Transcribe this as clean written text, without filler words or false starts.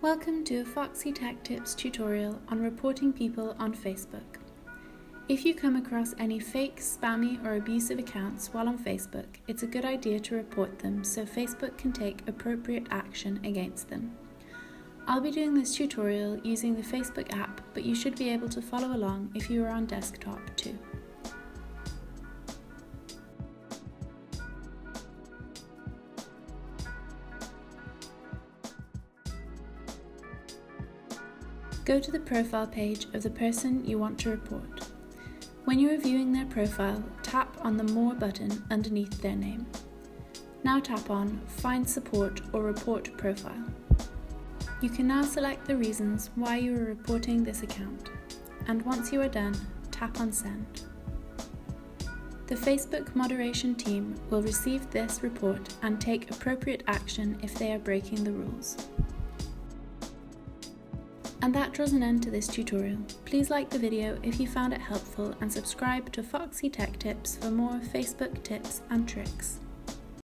Welcome to a Foxy Tech Tips tutorial on reporting people on Facebook. If you come across any fake, spammy or abusive accounts while on Facebook, it's a good idea to report them so Facebook can take appropriate action against them. I'll be doing this tutorial using the Facebook app, but you should be able to follow along if you are on desktop too. Go to the profile page of the person you want to report. When you are viewing their profile, tap on the More button underneath their name. Now tap on Find Support or Report Profile. You can now select the reasons why you are reporting this account, and once you are done, tap on Send. The Facebook moderation team will receive this report and take appropriate action if they are breaking the rules. And that draws an end to this tutorial. Please like the video if you found it helpful and subscribe to Foxy Tech Tips for more Facebook tips and tricks.